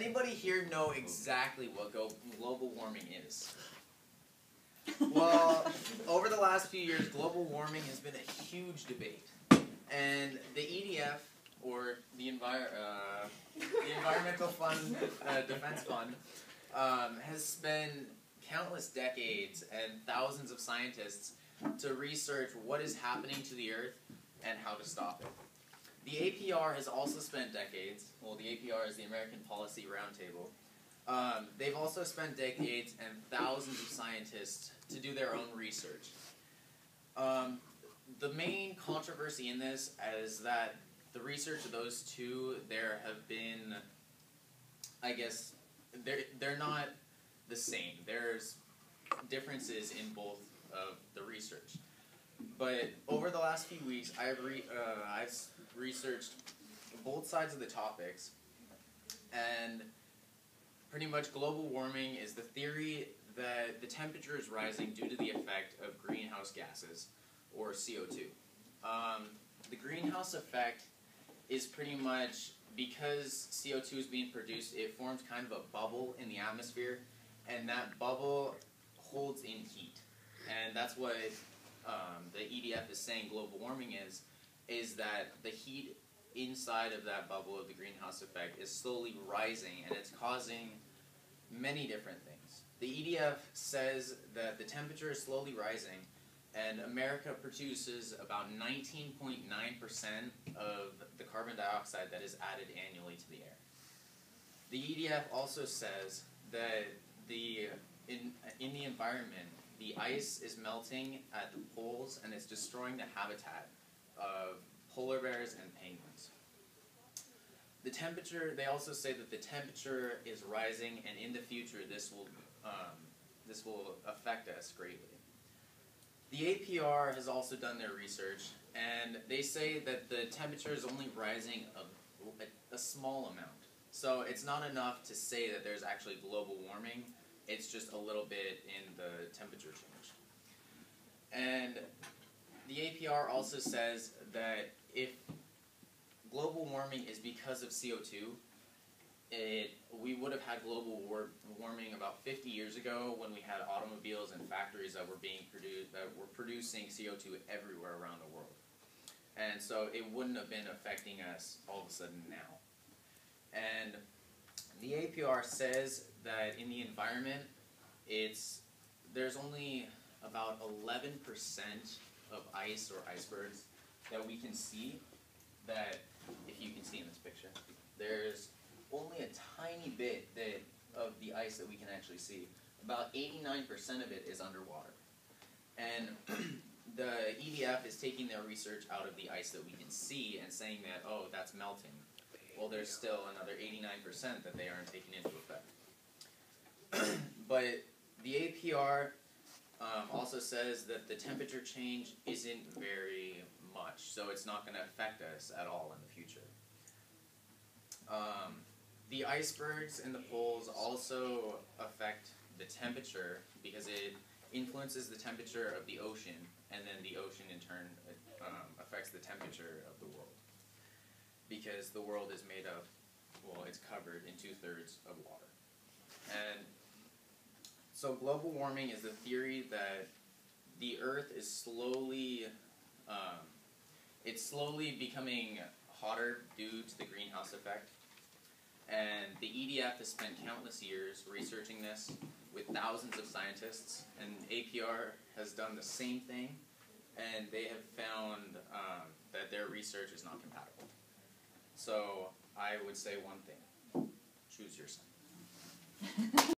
anybody here know exactly what global warming is? Well, over the last few years, global warming has been a huge debate. And the EDF, or the Environmental Defense Fund, has spent countless decades and thousands of scientists to research what is happening to the Earth and how to stop it. The APR has also spent decades, well, the APR is the American Policy Roundtable. They've also spent decades and thousands of scientists to do their own research. The main controversy in this is that the research of those two, there have been, I guess, they're not the same. There's differences in both of the research. But over the last few weeks, I've researched both sides of the topics, and pretty much global warming is the theory that the temperature is rising due to the effect of greenhouse gases, or CO2. The greenhouse effect is pretty much because CO2 is being produced, it forms kind of a bubble in the atmosphere, and that bubble holds in heat. And that's what the EDF is saying global warming is that the heat inside of that bubble of the greenhouse effect is slowly rising, and it's causing many different things. The EDF says that the temperature is slowly rising, and America produces about 19.9% of the carbon dioxide that is added annually to the air. The EDF also says that in the environment, the ice is melting at the poles and it's destroying the habitat of polar bears and penguins. The temperature, they also say that the temperature is rising, and in the future this will affect us greatly. The APR has also done their research, and they say that the temperature is only rising a small amount. So it's not enough to say that there's actually global warming, it's just a little bit in the temperature change. And the APR also says that if global warming is because of CO2, we would have had global warming about 50 years ago when we had automobiles and factories that were producing CO2 everywhere around the world. And so it wouldn't have been affecting us all of a sudden now. And the APR says that in the environment, there's only about 11% of ice or icebergs that we can see, that, if you can see in this picture, there's only a tiny bit of the ice that we can actually see. About 89% of it is underwater. And the EDF is taking their research out of the ice that we can see and saying that, oh, that's melting. Well, there's still another 89% that they aren't taking into effect. But the APR also says that the temperature change isn't very much, so it's not going to affect us at all in the future. The icebergs and the poles also affect the temperature because it influences the temperature of the ocean, and then the ocean in turn affects the temperature of the world. Because the world is made of, well, it's covered in 2/3 of water. And so global warming is the theory that the Earth is slowly becoming hotter due to the greenhouse effect. And the EDF has spent countless years researching this with thousands of scientists, and APR has done the same thing, and they have found that their research is not compatible. So I would say one thing: choose your side.